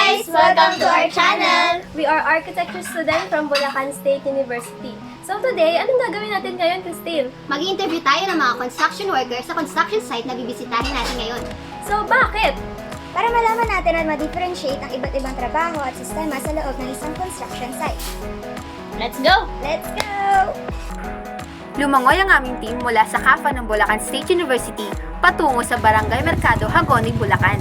guys! Welcome to our channel! We are architecture students from Bulacan State University. So today, anong gagawin natin ngayon, Christine? Mag-interview tayo ng mga construction workers sa construction site na bibisitahin natin ngayon. So bakit? Para malaman natin at ma-differentiate ang iba't ibang trabaho at sistema sa loob ng isang construction site. Let's go! Let's go! Lumangoy ang aming team mula sa CAFA ng Bulacan State University patungo sa Barangay Mercado, Hagonoy, Bulacan.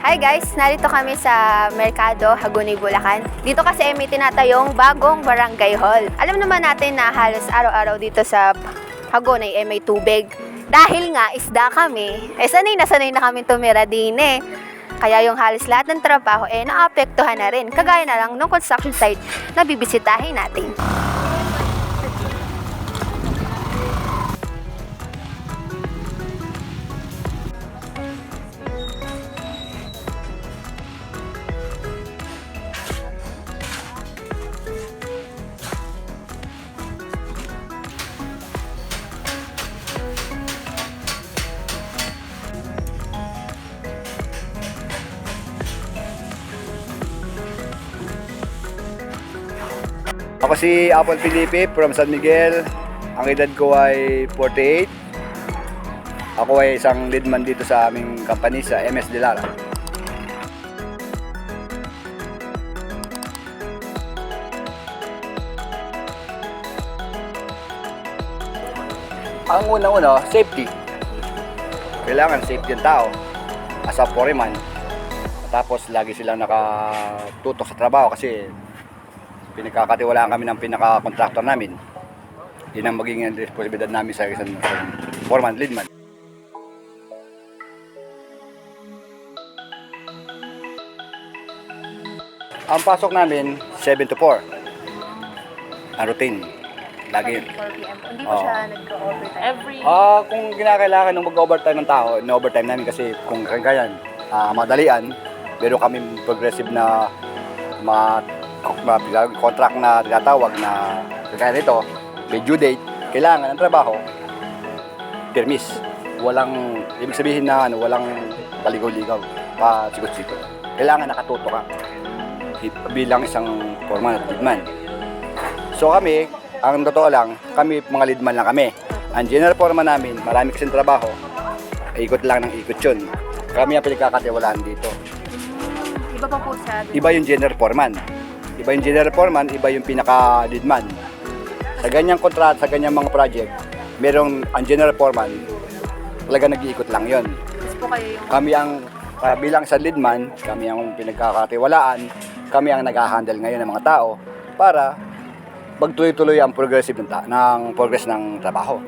Hi guys! Narito kami sa Mercado, Hagonoy, Bulacan. Dito kasi may tinatayong bagong barangay hall. Alam naman natin na halos araw-araw dito sa Hagonoy may tubig. Dahil nga isda kami, sanay na kami tumira din eh. Kaya yung halos lahat ng trabaho naapektuhan na rin. Kagaya na lang ng construction site na bibisitahin natin. Ako si Apple Felipe from San Miguel. Ang edad ko ay 48. Ako ay isang leadman dito sa aming company sa MS De Lara. Ang una-una, safety. Kailangan safety ng tao as a foreman. Tapos lagi silang nakatutok sa trabaho kasi pinagkakatiwalaan kami ng pinaka-contractor namin. Yun ang magiging responsibilidad namin sa isang foreman, leadman. Ang pasok namin, 7 to 4. Ang routine. Lagi. 4 p.m. Hindi po siya nag-overtime? Kung kinakailangan ng mag-overtime ng tao, in-overtime namin kasi kung kaya madalian, meron kami progressive na contract na tinatawag na kaya nito, may due date, kailangan ng trabaho, permis. Walang, ibig sabihin na walang paligaw-ligaw, pasikot-sikot. Kailangan nakatuto ka bilang isang foreman at leadman. So kami, ang totoo lang, kami mga leadman lang kami. Ang general foreman namin, marami kasing trabaho, ikot lang ng ikot yun. Kami ang pinagkakatiwalaan dito. Iba pa po siya. Iba yung general foreman. Iba yung general foreman, iba yung pinaka-leadman. Sa ganyang kontrata, sa ganyang mga project, merong ang general foreman, talaga nag-iikot lang yon. Yes po kayo yung... Kami ang, bilang sa leadman, kami ang pinagkakatiwalaan, kami ang nag-handle ngayon ng mga tao para magtuloy-tuloy ang progressive ng progress ng trabaho.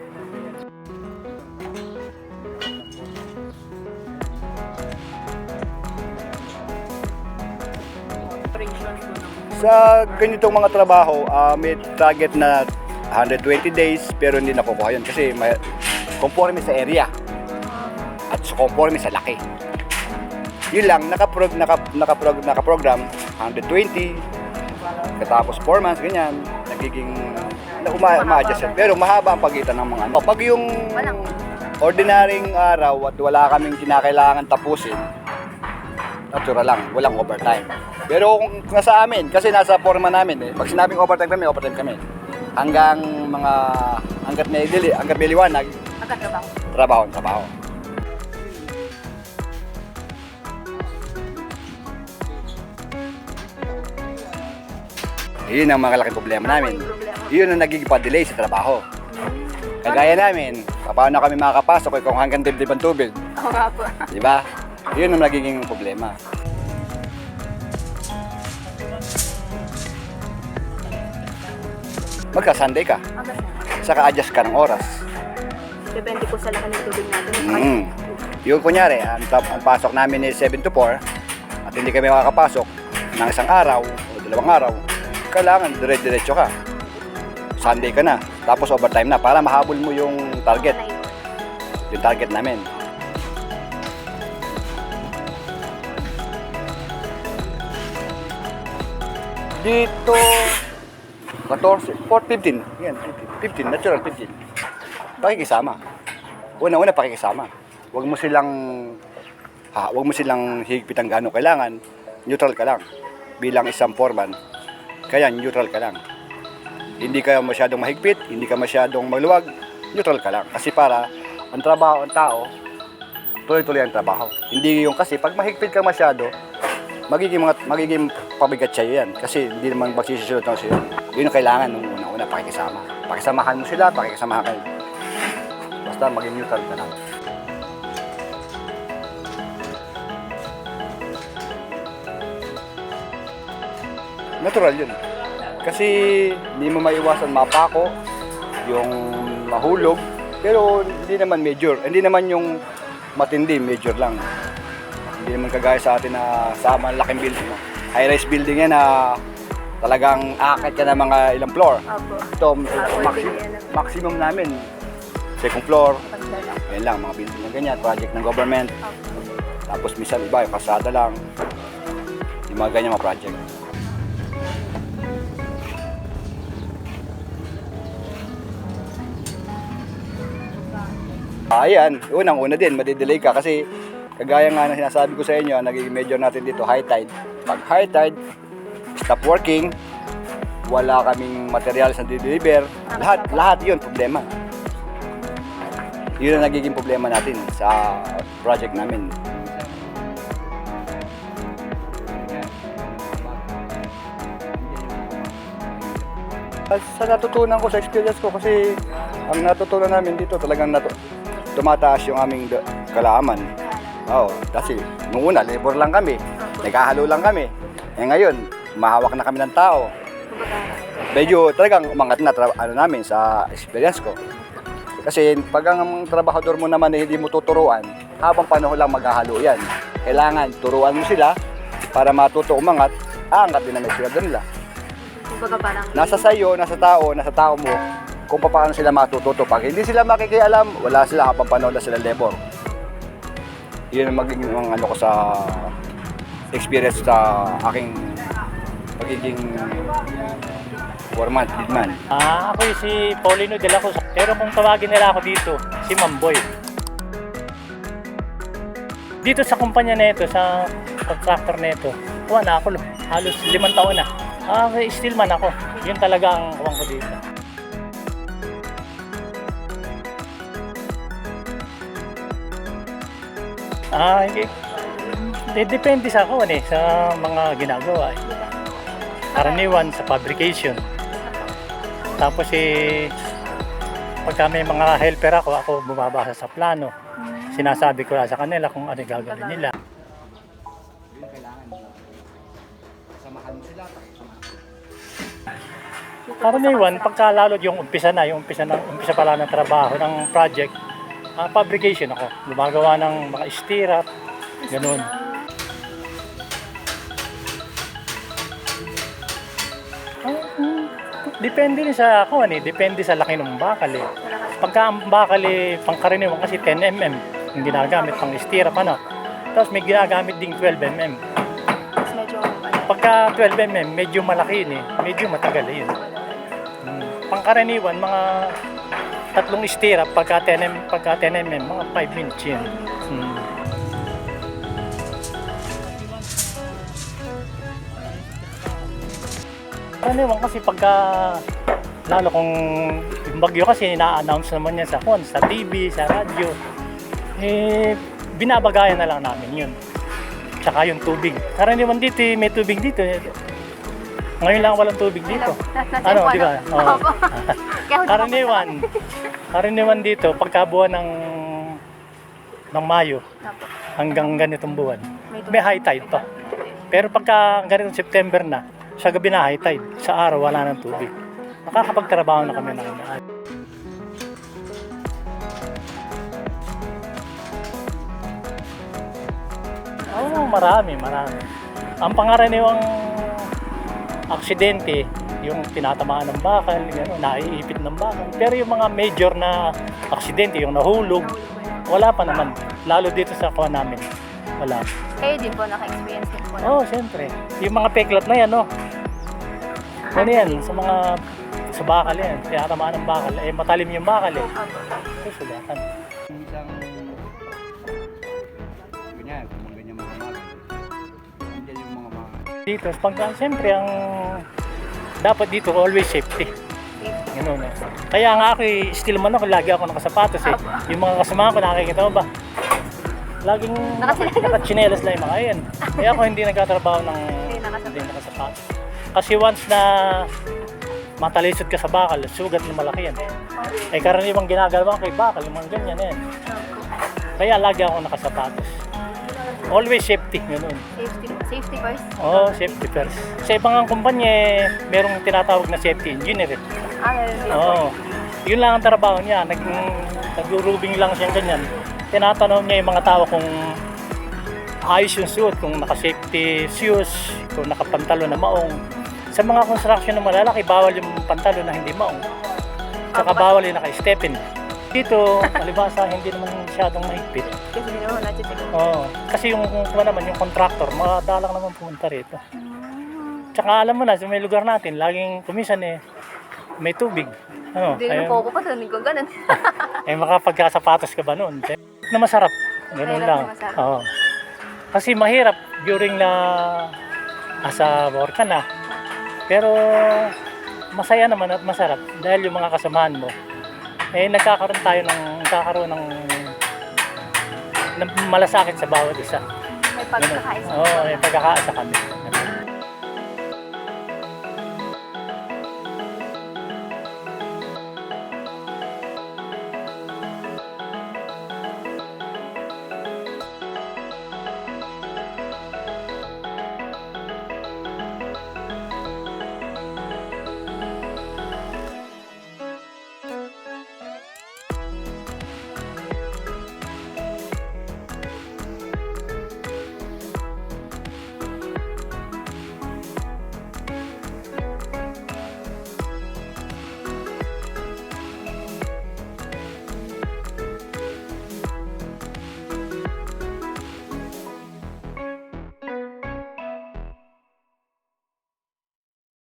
Sa ganitong mga trabaho, may target na 120 days pero hindi nakukuha yun kasi may conforme sa area at conforme sa laki. Yun lang, nakaprogram 120, katapos 4 months, ganyan, nagiging ma-adjust yun. Pero mahaba ang pagitan ng mga ano. Pag yung ordinaryong araw at wala kaming kinakailangan tapusin, natural lang, walang overtime. Pero kung nasa amin, kasi nasa forma namin pag sinabing overtime kami. Hanggang may liwanag, trabaho. Yun ang mga laking problema namin. Yun ang nagiging pa-delay sa trabaho. Kagaya namin, paano kami makakapasok kung hanggang dibdib ang tubig? Oo nga po. Diba? Yun ang nagiging problema. Magka-Sunday ka. Saka adjust ka ng oras. Depende po sa laki ng tubig natin. Yung kunyari, ang pasok namin is 7 to 4 at hindi kami makakapasok ng isang araw o 2 araw, kailangan dire-diretso ka. Sunday ka na, tapos overtime na para mahabol mo yung target. Yung target namin. Dito 14, 15. Yan, 15, natural 15. Pakikisama. Una-una pakikisama. Huwag mo silang Huwag mo silang higpitan gaano kailangan, neutral ka lang. Bilang isang foreman, kaya neutral ka lang. Hindi ka masyadong mahigpit, hindi ka masyadong maluwag, neutral ka lang. Kasi para ang trabaho, ang tao, tuloy-tuloy ang trabaho. Hindi yung kasi pag mahigpit ka masyado, magiging pabigat siya yan. Kasi hindi naman magsisisunod ng siya. Yun ang kailangan nung una-una, pakikisama. Pakisamahan mo sila, pakikisamahan kayo. Basta maging neutral ka lang. Natural yun. Kasi hindi mo maiwasan mapako, yung mahulog, pero hindi naman major. Hindi naman yung matindi, major lang. Hindi naman kagaya sa atin na sa malaking building. High-rise building yan na talagang aakit ka ng mga ilang floor. Opo. Ito, maximum namin, second floor. Yan lang, mga building na ganyan, project ng government. Tapos minsan iba, yung kasada lang. Yung mga ganyan mga project. Ayan, unang-una din, madidelay ka kasi kagaya nga na sinasabi ko sa inyo, nagiging major natin dito, high tide. Pag high tide, stop working, wala kaming materials na deliver, lahat yun problema. Yun ang nagiging problema natin sa project namin. Sa natutunan ko, sa experience ko, kasi ang natutunan namin dito talagang tumataas yung aming kalaman. Oo, kasi nung una, labor lang kami, nagkahalo lang kami. Ngayon, mahawak na kami ng tao. Medyo talagang umangat na namin sa experience ko. Kasi pag ang trabahador mo naman hindi mo tuturuan, habang panahon lang maghahalo yan. Kailangan turuan mo sila para matuto umangat, aangat din naman sila doon nila. Kumbaga parang Nasa sayo, nasa tao mo, kung paano sila matututo. Pag hindi sila makikialam, wala sila habang panahon na sila labor. Yun ang magiging ano ko sa experience sa aking pagiging foreman, leadman. Ako si Paulino de la Cruz. Pero kung tawagin nila ako dito, si Mamboy. Dito sa kumpanya na ito, sa contractor na ito, na ako halos 5 taon na. Stillman ako. Yun talaga ang kuwang ko dito. Depende sa ako sa mga ginagawa. Karaniwan sa fabrication. Tapos pagka may mga helper ako bumabasa sa plano. Sinasabi ko sa kanila kung ano gagawin nila. Karaniwan, pagka lalo yung umpisa pala ng trabaho ng project, fabrication ako. Gumagawa ng mga stirrup, ganun. Depende rin sa depende sa laki ng bakal eh. Pagka ang bakal pangkaraniwan kasi 10 mm yung ginagamit pang stirrup Tapos may ginagamit ding 12 mm. Pagka 12 mm medyo malaki medyo matagal yun. Pangkaraniwan mga 3 stirrup pagka 10 mm mga 5 minutes yun. Karaniwan kasi pagka lalo kung yung bagyo kasi ina-announce naman yan sa TV, sa radyo, binabagayan na lang namin yun. Tsaka yung tubig. Karaniwan dito, may tubig dito. Ngayon lang walang tubig dito. Di ba? Oo. Karaniwan dito, pagka buwan ng Mayo, hanggang ganitong buwan, may high tide pa. Pero pagka ganitong September na, sa gabi na high tide, sa araw wala ng tubig. Nakakapagtrabaho na kami ng marami. Ang pangaraniwang aksidente, yung tinatamaan ng bakal, naiipit ng bakal. Pero yung mga major na aksidente, yung nahulog, wala pa naman. Lalo dito sa kuha namin. Wala. kayo din po naka-experience din po. Oo, siyempre. Yung mga peklat na yan, no? Ano yan, sa bakal yan. Kaya tamaan ng bakal. Matalim yung bakal eh. Sugatan. Isang ganyan, Dito, siyempre ang dapat dito always safety. Ganun eh. Kaya nga ako still man ako, lagi ako nakasapatos eh. Yung mga kasama ko, nakikita mo ba? Laging nakatsinelas lang yung mga yan. Kaya ako hindi nagtatrabaho ng hindi nakasapatos. Kasi once na matalisod ka sa bakal, sugat na malaki yan. Eh karaniwang ginagawa kay bakal, yung mga ganyan yan. Kaya lagi ako nakasapatos. Always safety, ganun. Safety first. Oo, safety first. Sa ibang kumpanya, merong tinatawag na safety engineer. Oo. Yun lang ang trabaho niya. Nag-rubing lang siya ganyan. Tinatanong niya yung mga tao kung ayos yung suot, kung naka-safety shoes, kung nakapantalo na maong. Sa mga construction na malalaki, bawal yung pantalo na hindi maong. Saka bawal yung naka-stepin. Dito, palibasa, hindi naman masyadong mahigpit. Kasi hindi naman natin Oo. Kasi yung naman, yung contractor, madalang naman pumunta rito. Tsaka alam mo na, sa may lugar natin, laging kumisan may tubig. Ano, Hindi naman po ako pa doon kung ganun. makapagkasapatos ka ba noon? Na masarap. Ganun Mahirap lang. na masarap. Oo. Kasi mahirap during na asa work ka na. Pero masaya naman at masarap dahil yung mga kasamahan mo nagkakaroon ng malasakit sa bawat isa. May pagkakaisa. Oo, may pagkakaisa kami.